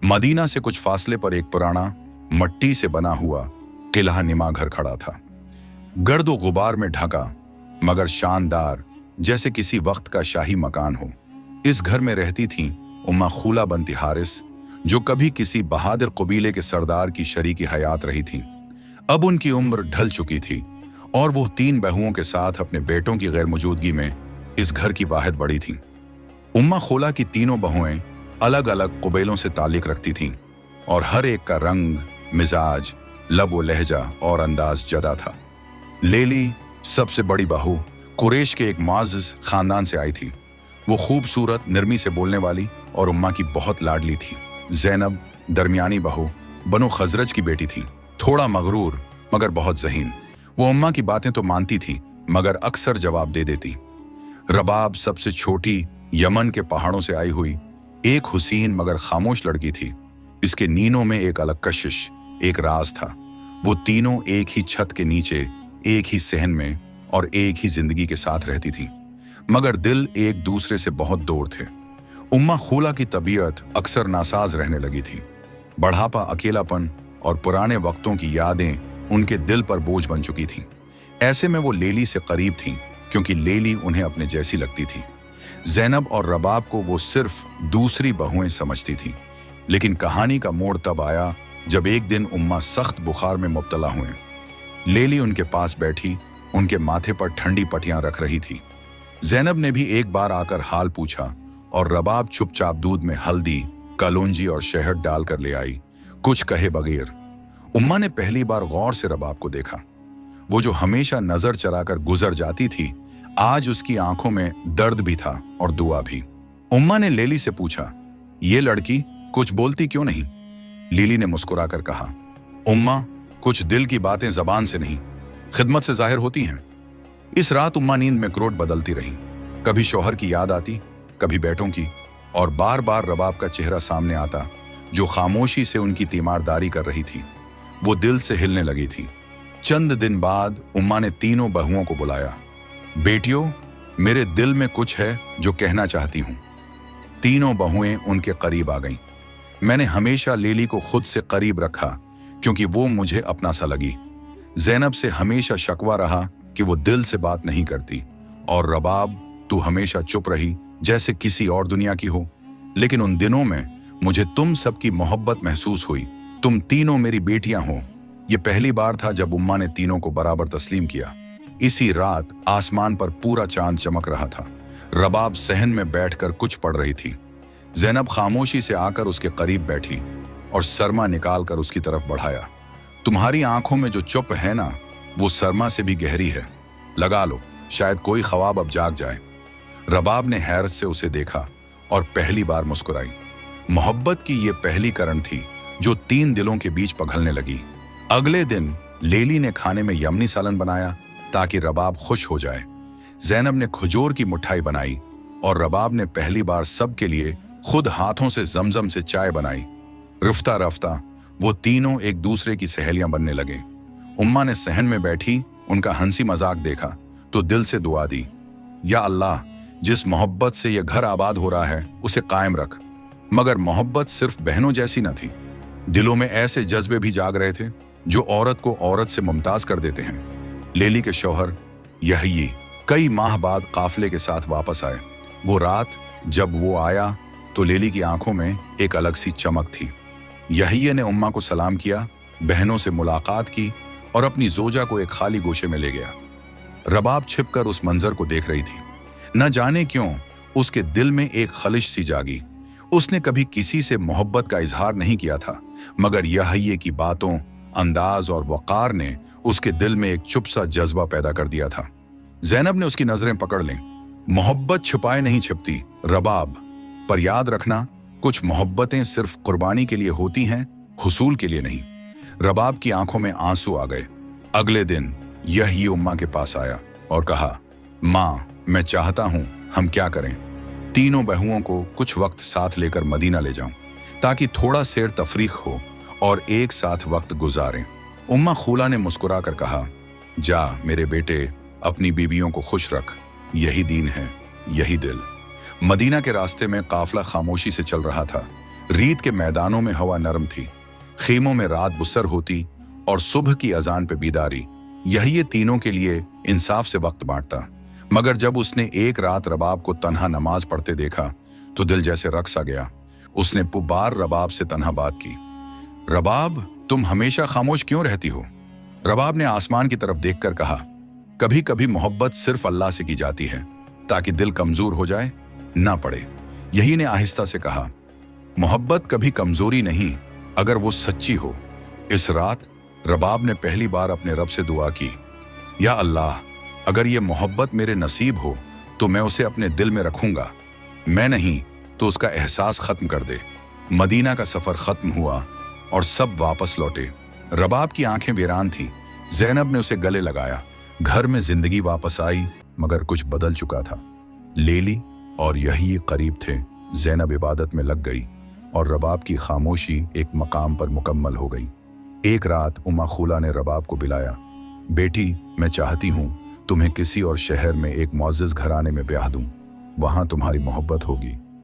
Medina से कुछ फासले पर एक पुराना मट्टी से बना हुआ किला नुमा घर खड़ा था, गर्द गुबार में ढका मगर शानदार, जैसे किसी वक्त का शाही मकान हो। इस घर में रहती थीं उम्मा खूला बनती हारिस, जो कभी किसी बहादुर कबीले के सरदार की शरीकी हयात रही थीं। अब उनकी उम्र ढल चुकी थी और वो 3 बहुओं के साथ अपने बेटों की गैर मौजूदगी में इस घर की वाहिद बड़ी थीं। उम्मा खूला की तीनों बहुएं अलग अलग कबीलों से ताल्लुक रखती थीं और हर एक का रंग, मिजाज, लब लहजा और अंदाज जदा था। लेली, सबसे बड़ी बहू, कुरैश के एक मुअज़्ज़ज़ खानदान से आई थी। वो खूबसूरत, नरमी से बोलने वाली और उम्मा की बहुत लाडली थी। ज़ैनब, दरमियानी बहू, बनो खजरज की बेटी थी, थोड़ा मगरूर मगर बहुत ज़हीन। वो उम्मा की बातें तो मानती थी मगर अक्सर जवाब दे देती। रबाब, सबसे छोटी, यमन के पहाड़ों से आई हुई एक हुसीन मगर खामोश लड़की थी। इसके नीनों में एक अलग कशिश, एक राज था। वो तीनों एक ही छत के नीचे, एक ही सहन में और एक ही जिंदगी के साथ रहती थी, मगर दिल एक दूसरे से बहुत दूर थे। उम्मा खूला की तबीयत अक्सर नासाज रहने लगी थी। बढ़ापा, अकेलापन और पुराने वक्तों की यादें उनके दिल पर बोझ बन चुकी थीं। ऐसे में वो लेली से करीब थीं क्योंकि लेली उन्हें अपने जैसी लगती थी। ज़ैनब और रबाब को वो सिर्फ दूसरी बहुएं समझती थीं। लेकिन कहानी का मोड़ तब आया जब एक दिन उम्मा सख्त बुखार में मुब्तला हुए। लेली उनके पास बैठी, उनके माथे पर ठंडी पट्टियां रख रही थी। ज़ैनब ने भी एक बार आकर हाल पूछा और रबाब चुपचाप दूध में हल्दी, कलौंजी और शहद डालकर ले आई, कुछ कहे बगैर। उम्मा ने पहली बार गौर से रबाब को देखा। वो जो हमेशा नजर चराकर गुजर जाती थी, आज उसकी आंखों में दर्द भी था और दुआ भी। उम्मा ने लेली से पूछा, ये लड़की कुछ बोलती क्यों नहीं? लेली ने मुस्कुराकर कहा, उम्मा, कुछ दिल की बातें जबान से नहीं, खिदमत से जाहिर होती हैं। इस रात उम्मा नींद में क्रोट बदलती रही। कभी शौहर की याद आती, कभी बेटों की, और बार बार रबाब का चेहरा सामने आता जो खामोशी से उनकी तीमारदारी कर रही थी। वो दिल से हिलने लगी थी। चंद दिन बाद उम्मा ने तीनों बहुओं को बुलाया। बेटियों, मेरे दिल में कुछ है जो कहना चाहती हूं। तीनों बहुएं उनके करीब आ गईं। मैंने हमेशा लेली को खुद से करीब रखा क्योंकि वो मुझे अपना सा लगी। ज़ैनब से हमेशा शकवा रहा कि वो दिल से बात नहीं करती, और रबाब, तू हमेशा चुप रही जैसे किसी और दुनिया की हो। लेकिन उन दिनों में मुझे तुम सबकी मोहब्बत महसूस हुई। तुम तीनों मेरी बेटियां हो। ये पहली बार था जब उम्मा ने तीनों को बराबर तस्लीम किया। इसी रात आसमान पर पूरा चांद चमक रहा था। रबाब सहन में बैठकर कुछ पढ़ रही थी। ज़ैनब खामोशी से आकर उसके करीब बैठी और सरमा निकालकर उसकी तरफ बढ़ाया। तुम्हारी आंखों में जो चुप है ना, वो सरमा से भी गहरी है। लगा लो, शायद कोई ख्वाब अब जाग जाए। रबाब ने हैरत से उसे देखा और पहली बार मुस्कुराई। मोहब्बत की ये पहली करन थी जो 3 दिलों के बीच पिघलने लगी। अगले दिन लेली ने खाने में यमनी सालन बनाया ताकि रबाब खुश हो जाए। ज़ैनब ने खजूर की मिठाई बनाई और रबाब ने पहली बार सबके लिए खुद हाथों से जमजम से चाय बनाई। रफ्ता रफ्ता वो तीनों एक दूसरे की सहेलियां बनने लगे। उम्मा ने सहन में बैठी उनका हंसी मजाक देखा तो दिल से दुआ दी, या अल्लाह, जिस मोहब्बत से यह घर आबाद हो रहा है उसे कायम रख। मगर मोहब्बत सिर्फ बहनों जैसी न थी। दिलों में ऐसे जज्बे भी जाग रहे थे जो औरत को औरत से मुमताज कर देते हैं। लेली के शौहर यही कई माह बाद काफिले के साथ वापस आए। वो रात जब वो आया तो लेली की आंखों में एक अलग सी चमक थी। यही ने उम्मा को सलाम किया, बहनों से मुलाकात की और अपनी जोजा को एक खाली गोशे में ले गया। रबाब छिपकर उस मंजर को देख रही थी। न जाने क्यों उसके दिल में एक खलिश सी जागी। उसने कभी किसी से मोहब्बत का इजहार नहीं किया था, मगर यही की बातों, अंदाज और वक़ार ने उसके दिल में एक चुप सा जज्बा पैदा कर दिया था। ज़ैनब ने उसकी नजरें पकड़ लीं। मोहब्बत छिपाए नहीं छिपती रबाब, पर याद रखना, कुछ मोहब्बतें सिर्फ कुर्बानी के लिए होती हैं, हुसूल के लिए नहीं। रबाब की आंखों में आंसू आ गए। अगले दिन यही उम्मा के पास आया और कहा, माँ, मैं चाहता हूं हम क्या करें, तीनों बहुओं को कुछ वक्त साथ लेकर मदीना ले जाऊं ताकि थोड़ा सैर तफरीक हो और एक साथ वक्त गुजारें। उम्मा खूला ने मुस्कुरा कर कहा, जा मेरे बेटे, अपनी बीवियों को खुश रख, यही दीन है, यही दिल। मदीना के रास्ते में काफिला खामोशी से चल रहा था। रीत के मैदानों में हवा नरम थी, खेमों में रात बुसर होती और सुबह की अजान पे बीदारी। यही ये तीनों के लिए इंसाफ से वक्त बांटता। मगर जब उसने एक रात रबाब को तन्हा नमाज पढ़ते देखा तो दिल जैसे रक़्स आ गया। उसने पुबार रबाब से तन्हा बात की, रबाब, तुम हमेशा खामोश क्यों रहती हो? रबाब ने आसमान की तरफ देखकर कहा, कभी कभी मोहब्बत सिर्फ अल्लाह से की जाती है ताकि दिल कमजोर हो जाए, ना पड़े। यही ने आहिस्ता से कहा, मोहब्बत कभी कमजोरी नहीं अगर वो सच्ची हो। इस रात रबाब ने पहली बार अपने रब से दुआ की, या अल्लाह, अगर ये मोहब्बत मेरे नसीब हो तो मैं उसे अपने दिल में रखूंगा, मैं नहीं तो उसका एहसास खत्म कर दे। मदीना का सफर खत्म हुआ और सब वापस लौटे। रबाब की आंखें वीरान थीं। ज़ैनब ने उसे गले लगाया। घर में जिंदगी वापस आई, मगर कुछ बदल चुका था। लेली और यही करीब थे। ज़ैनब इबादत में लग गई और रबाब की खामोशी एक मकाम पर मुकम्मल हो गई। एक रात उम्मा खुला ने रबाब को बुलाया, बेटी, मैं चाहती हूँ तुम्हें किसी और शहर में एक मुअज़्ज़ज़ घराने में ब्याह दूं, वहां तुम्हारी मोहब्बत होगी।